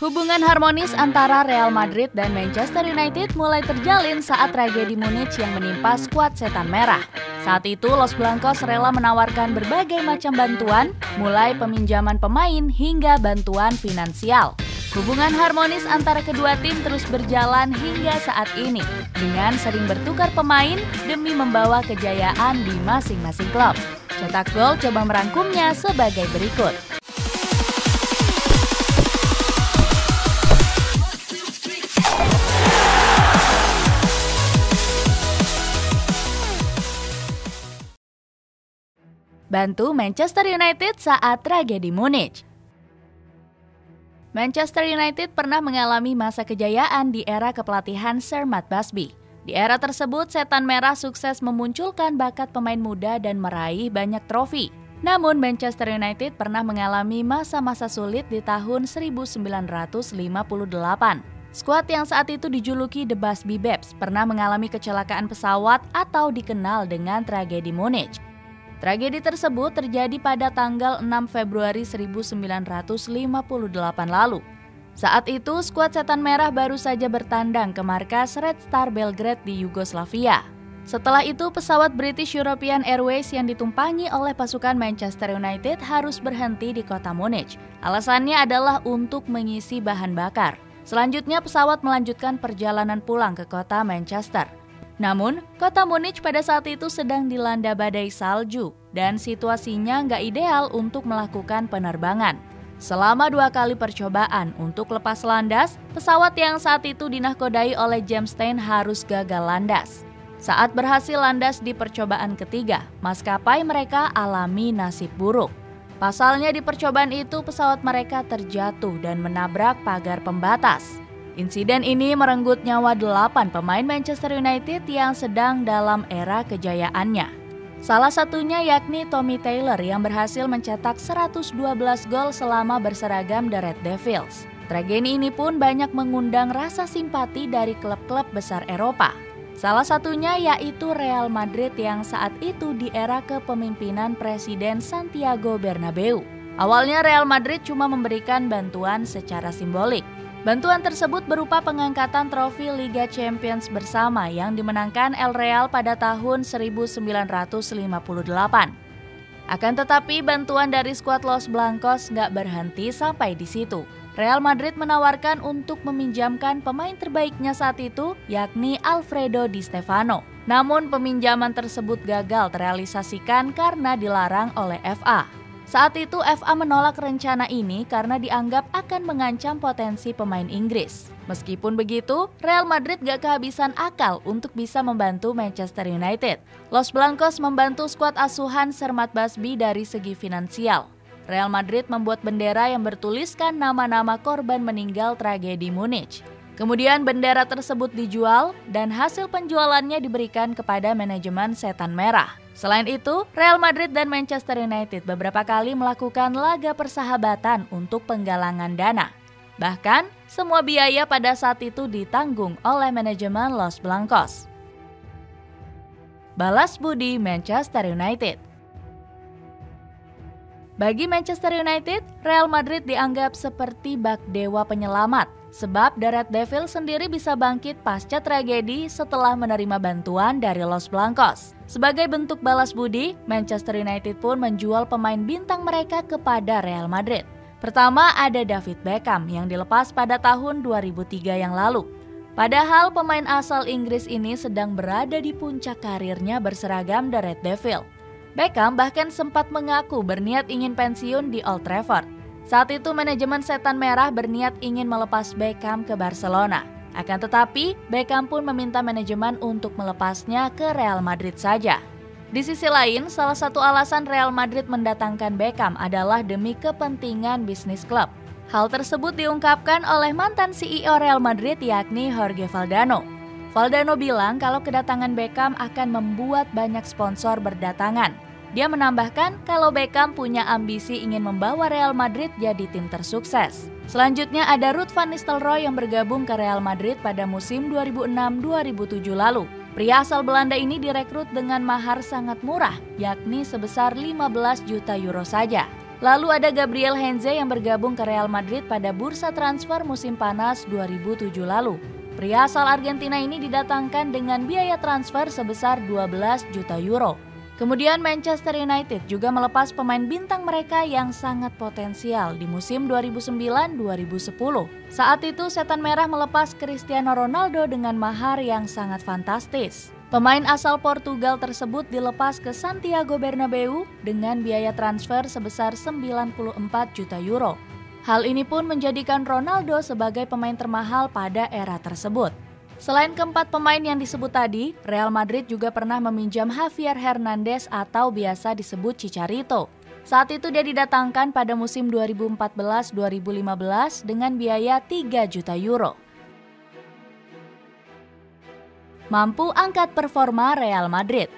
Hubungan harmonis antara Real Madrid dan Manchester United mulai terjalin saat tragedi Munich yang menimpa skuad Setan Merah. Saat itu, Los Blancos rela menawarkan berbagai macam bantuan, mulai peminjaman pemain hingga bantuan finansial. Hubungan harmonis antara kedua tim terus berjalan hingga saat ini, dengan sering bertukar pemain demi membawa kejayaan di masing-masing klub. Cetak Gol coba merangkumnya sebagai berikut. Bantu Manchester United saat tragedi Munich. Manchester United pernah mengalami masa kejayaan di era kepelatihan Sir Matt Busby. Di era tersebut, Setan Merah sukses memunculkan bakat pemain muda dan meraih banyak trofi. Namun, Manchester United pernah mengalami masa-masa sulit di tahun 1958. Skuad yang saat itu dijuluki The Busby Babes pernah mengalami kecelakaan pesawat atau dikenal dengan tragedi Munich. Tragedi tersebut terjadi pada tanggal 6 Februari 1958 lalu. Saat itu, skuad Setan Merah baru saja bertandang ke markas Red Star Belgrade di Yugoslavia. Setelah itu, pesawat British European Airways yang ditumpangi oleh pasukan Manchester United harus berhenti di kota Munich. Alasannya adalah untuk mengisi bahan bakar. Selanjutnya, pesawat melanjutkan perjalanan pulang ke kota Manchester. Namun, kota Munich pada saat itu sedang dilanda badai salju dan situasinya nggak ideal untuk melakukan penerbangan. Selama 2 kali percobaan untuk lepas landas, pesawat yang saat itu dinahkodai oleh James Stein harus gagal landas. Saat berhasil landas di percobaan ketiga, maskapai mereka alami nasib buruk. Pasalnya di percobaan itu pesawat mereka terjatuh dan menabrak pagar pembatas. Insiden ini merenggut nyawa 8 pemain Manchester United yang sedang dalam era kejayaannya. Salah satunya yakni Tommy Taylor yang berhasil mencetak 112 gol selama berseragam The Red Devils. Tragedi ini pun banyak mengundang rasa simpati dari klub-klub besar Eropa. Salah satunya yaitu Real Madrid yang saat itu di era kepemimpinan Presiden Santiago Bernabeu. Awalnya Real Madrid cuma memberikan bantuan secara simbolik. Bantuan tersebut berupa pengangkatan trofi Liga Champions bersama yang dimenangkan El Real pada tahun 1958. Akan tetapi bantuan dari skuad Los Blancos nggak berhenti sampai di situ. Real Madrid menawarkan untuk meminjamkan pemain terbaiknya saat itu, yakni Alfredo Di Stefano. Namun peminjaman tersebut gagal terrealisasikan karena dilarang oleh FA. Saat itu FA menolak rencana ini karena dianggap akan mengancam potensi pemain Inggris. Meskipun begitu, Real Madrid gak kehabisan akal untuk bisa membantu Manchester United. Los Blancos membantu skuad asuhan Sir Matt Busby dari segi finansial. Real Madrid membuat bendera yang bertuliskan nama-nama korban meninggal tragedi Munich. Kemudian bendera tersebut dijual dan hasil penjualannya diberikan kepada manajemen Setan Merah. Selain itu, Real Madrid dan Manchester United beberapa kali melakukan laga persahabatan untuk penggalangan dana. Bahkan, semua biaya pada saat itu ditanggung oleh manajemen Los Blancos. Balas budi Manchester United. Bagi Manchester United, Real Madrid dianggap seperti bak dewa penyelamat, sebab The Red Devils sendiri bisa bangkit pasca tragedi setelah menerima bantuan dari Los Blancos. Sebagai bentuk balas budi, Manchester United pun menjual pemain bintang mereka kepada Real Madrid. Pertama ada David Beckham yang dilepas pada tahun 2003 yang lalu. Padahal pemain asal Inggris ini sedang berada di puncak karirnya berseragam The Red Devil. Beckham bahkan sempat mengaku berniat ingin pensiun di Old Trafford. Saat itu manajemen Setan Merah berniat ingin melepas Beckham ke Barcelona. Akan tetapi, Beckham pun meminta manajemen untuk melepasnya ke Real Madrid saja. Di sisi lain, salah satu alasan Real Madrid mendatangkan Beckham adalah demi kepentingan bisnis klub. Hal tersebut diungkapkan oleh mantan CEO Real Madrid yakni Jorge Valdano. Valdano bilang kalau kedatangan Beckham akan membuat banyak sponsor berdatangan. Dia menambahkan kalau Beckham punya ambisi ingin membawa Real Madrid jadi tim tersukses. Selanjutnya ada Ruud van Nistelrooy yang bergabung ke Real Madrid pada musim 2006-2007 lalu. Pria asal Belanda ini direkrut dengan mahar sangat murah, yakni sebesar 15 juta euro saja. Lalu ada Gabriel Heinze yang bergabung ke Real Madrid pada bursa transfer musim panas 2007 lalu. Pria asal Argentina ini didatangkan dengan biaya transfer sebesar 12 juta euro. Kemudian Manchester United juga melepas pemain bintang mereka yang sangat potensial di musim 2009-2010. Saat itu Setan Merah melepas Cristiano Ronaldo dengan mahar yang sangat fantastis. Pemain asal Portugal tersebut dilepas ke Santiago Bernabeu dengan biaya transfer sebesar 94 juta euro. Hal ini pun menjadikan Ronaldo sebagai pemain termahal pada era tersebut. Selain keempat pemain yang disebut tadi, Real Madrid juga pernah meminjam Javier Hernandez atau biasa disebut Chicharito. Saat itu dia didatangkan pada musim 2014-2015 dengan biaya 3 juta euro. Mampu angkat performa Real Madrid.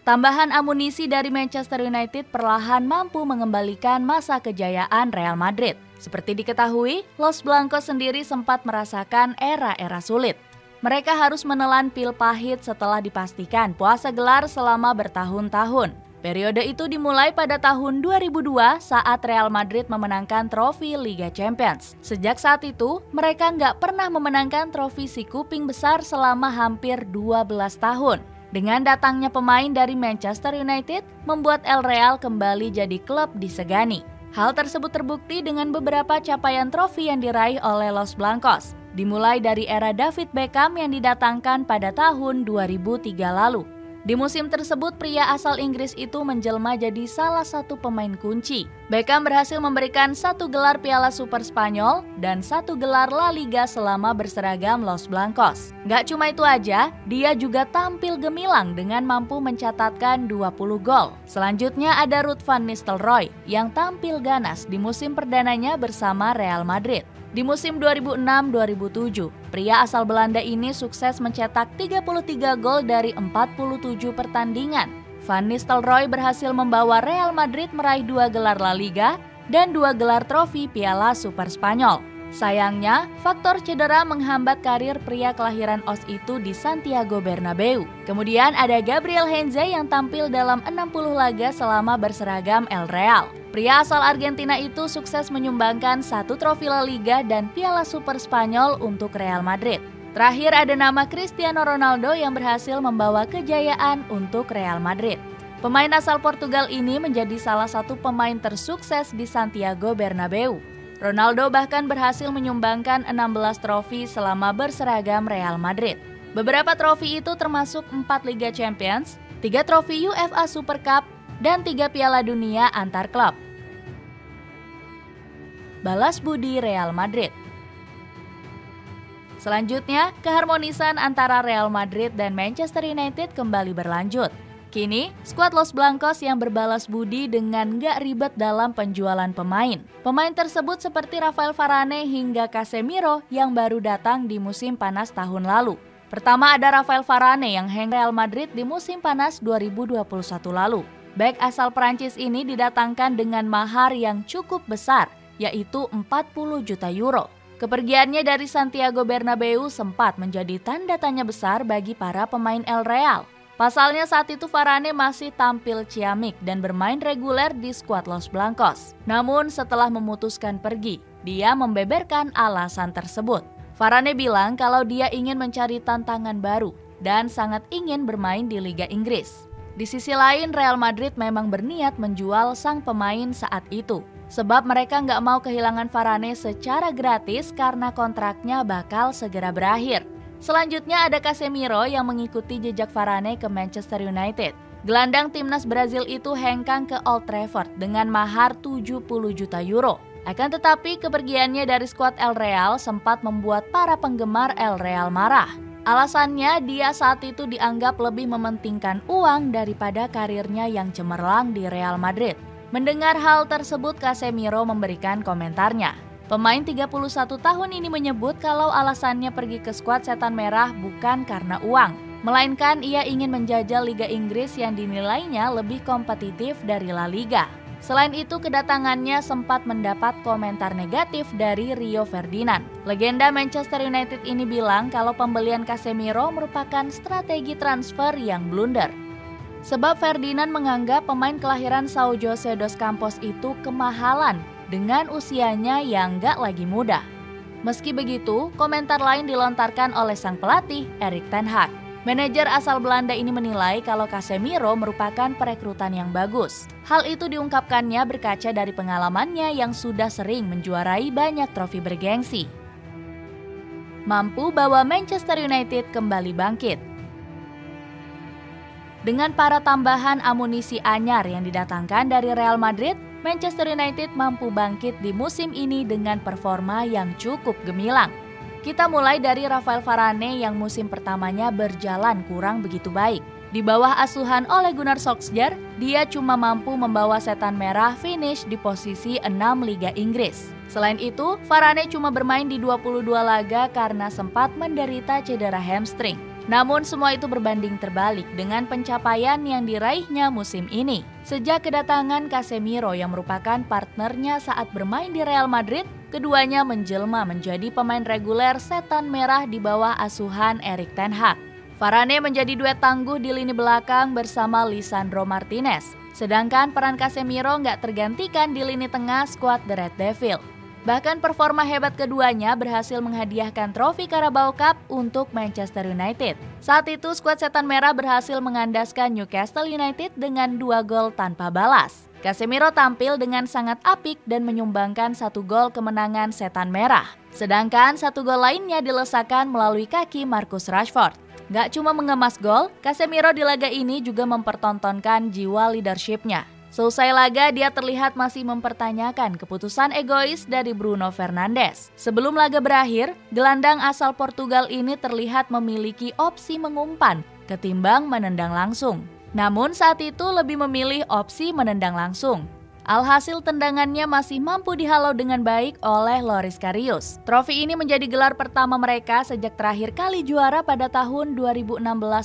Tambahan amunisi dari Manchester United perlahan mampu mengembalikan masa kejayaan Real Madrid. Seperti diketahui, Los Blancos sendiri sempat merasakan era-era sulit. Mereka harus menelan pil pahit setelah dipastikan puasa gelar selama bertahun-tahun. Periode itu dimulai pada tahun 2002 saat Real Madrid memenangkan trofi Liga Champions. Sejak saat itu, mereka nggak pernah memenangkan trofi si kuping besar selama hampir 12 tahun. Dengan datangnya pemain dari Manchester United, membuat El Real kembali jadi klub disegani. Hal tersebut terbukti dengan beberapa capaian trofi yang diraih oleh Los Blancos. Dimulai dari era David Beckham yang didatangkan pada tahun 2003 lalu. Di musim tersebut, pria asal Inggris itu menjelma jadi salah satu pemain kunci. Beckham berhasil memberikan 1 gelar Piala Super Spanyol dan 1 gelar La Liga selama berseragam Los Blancos. Gak cuma itu aja, dia juga tampil gemilang dengan mampu mencatatkan 20 gol. Selanjutnya ada Ruud van Nistelrooy yang tampil ganas di musim perdananya bersama Real Madrid. Di musim 2006-2007, pria asal Belanda ini sukses mencetak 33 gol dari 47 pertandingan. Van Nistelrooy berhasil membawa Real Madrid meraih 2 gelar La Liga dan 2 gelar trofi Piala Super Spanyol. Sayangnya, faktor cedera menghambat karir pria kelahiran OS itu di Santiago Bernabeu. Kemudian ada Gabriel Heinze yang tampil dalam 60 laga selama berseragam El Real. Pria asal Argentina itu sukses menyumbangkan 1 trofi La Liga dan Piala Super Spanyol untuk Real Madrid. Terakhir ada nama Cristiano Ronaldo yang berhasil membawa kejayaan untuk Real Madrid. Pemain asal Portugal ini menjadi salah satu pemain tersukses di Santiago Bernabeu. Ronaldo bahkan berhasil menyumbangkan 16 trofi selama berseragam Real Madrid. Beberapa trofi itu termasuk 4 Liga Champions, 3 trofi UEFA Super Cup, dan 3 Piala Dunia antar klub. Balas budi Real Madrid. Selanjutnya, keharmonisan antara Real Madrid dan Manchester United kembali berlanjut. Kini, skuad Los Blancos yang berbalas budi dengan gak ribet dalam penjualan pemain. Pemain tersebut seperti Rafael Varane hingga Casemiro yang baru datang di musim panas tahun lalu. Pertama ada Rafael Varane yang hang Real Madrid di musim panas 2021 lalu. Bek asal Prancis ini didatangkan dengan mahar yang cukup besar, yaitu 40 juta euro. Kepergiannya dari Santiago Bernabeu sempat menjadi tanda tanya besar bagi para pemain El Real. Pasalnya saat itu Varane masih tampil ciamik dan bermain reguler di skuad Los Blancos. Namun setelah memutuskan pergi, dia membeberkan alasan tersebut. Varane bilang kalau dia ingin mencari tantangan baru dan sangat ingin bermain di Liga Inggris. Di sisi lain, Real Madrid memang berniat menjual sang pemain saat itu. Sebab mereka nggak mau kehilangan Varane secara gratis karena kontraknya bakal segera berakhir. Selanjutnya ada Casemiro yang mengikuti jejak Varane ke Manchester United. Gelandang timnas Brazil itu hengkang ke Old Trafford dengan mahar 70 juta euro. Akan tetapi kepergiannya dari skuad El Real sempat membuat para penggemar El Real marah. Alasannya dia saat itu dianggap lebih mementingkan uang daripada karirnya yang cemerlang di Real Madrid. Mendengar hal tersebut, Casemiro memberikan komentarnya. Pemain 31 tahun ini menyebut kalau alasannya pergi ke skuad Setan Merah bukan karena uang, melainkan ia ingin menjajal Liga Inggris yang dinilainya lebih kompetitif dari La Liga. Selain itu, kedatangannya sempat mendapat komentar negatif dari Rio Ferdinand. Legenda Manchester United ini bilang kalau pembelian Casemiro merupakan strategi transfer yang blunder. Sebab Ferdinand menganggap pemain kelahiran São José dos Campos itu kemahalan dengan usianya yang gak lagi muda. Meski begitu, komentar lain dilontarkan oleh sang pelatih Erik ten Hag. Manajer asal Belanda ini menilai kalau Casemiro merupakan perekrutan yang bagus. Hal itu diungkapkannya berkaca dari pengalamannya yang sudah sering menjuarai banyak trofi bergengsi. Mampu bawa Manchester United kembali bangkit. Dengan para tambahan amunisi anyar yang didatangkan dari Real Madrid, Manchester United mampu bangkit di musim ini dengan performa yang cukup gemilang. Kita mulai dari Rafael Varane yang musim pertamanya berjalan kurang begitu baik. Di bawah asuhan Ole Gunnar Solskjaer, dia cuma mampu membawa Setan Merah finish di posisi 6 Liga Inggris. Selain itu, Varane cuma bermain di 22 laga karena sempat menderita cedera hamstring. Namun semua itu berbanding terbalik dengan pencapaian yang diraihnya musim ini. Sejak kedatangan Casemiro yang merupakan partnernya saat bermain di Real Madrid, keduanya menjelma menjadi pemain reguler Setan Merah di bawah asuhan Erik ten Hag. Varane menjadi duet tangguh di lini belakang bersama Lisandro Martinez, sedangkan peran Casemiro nggak tergantikan di lini tengah skuad The Red Devil. Bahkan performa hebat keduanya berhasil menghadiahkan trofi Carabao Cup untuk Manchester United. Saat itu skuad Setan Merah berhasil mengandaskan Newcastle United dengan 2 gol tanpa balas. Casemiro tampil dengan sangat apik dan menyumbangkan 1 gol kemenangan Setan Merah. Sedangkan 1 gol lainnya dilesakan melalui kaki Marcus Rashford. Gak cuma mengemas gol, Casemiro di laga ini juga mempertontonkan jiwa leadership-nya. Selesai laga, dia terlihat masih mempertanyakan keputusan egois dari Bruno Fernandes. Sebelum laga berakhir, gelandang asal Portugal ini terlihat memiliki opsi mengumpan ketimbang menendang langsung. Namun saat itu lebih memilih opsi menendang langsung. Alhasil tendangannya masih mampu dihalau dengan baik oleh Loris Karius. Trofi ini menjadi gelar pertama mereka sejak terakhir kali juara pada tahun 2016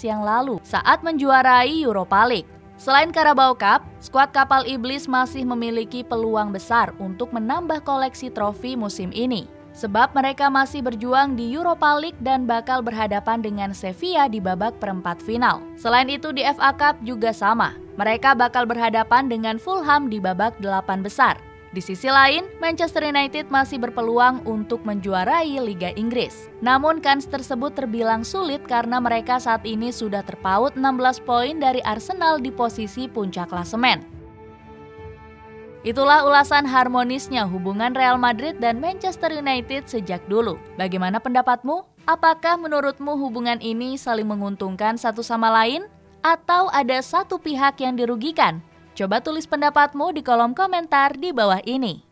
yang lalu saat menjuarai Europa League. Selain Carabao Cup, skuad Kapal Iblis masih memiliki peluang besar untuk menambah koleksi trofi musim ini. Sebab mereka masih berjuang di Europa League dan bakal berhadapan dengan Sevilla di babak perempat final. Selain itu di FA Cup juga sama, mereka bakal berhadapan dengan Fulham di babak 8 besar. Di sisi lain, Manchester United masih berpeluang untuk menjuarai Liga Inggris. Namun kans tersebut terbilang sulit karena mereka saat ini sudah terpaut 16 poin dari Arsenal di posisi puncak klasemen. Itulah ulasan harmonisnya hubungan Real Madrid dan Manchester United sejak dulu. Bagaimana pendapatmu? Apakah menurutmu hubungan ini saling menguntungkan satu sama lain? Atau ada satu pihak yang dirugikan? Coba tulis pendapatmu di kolom komentar di bawah ini.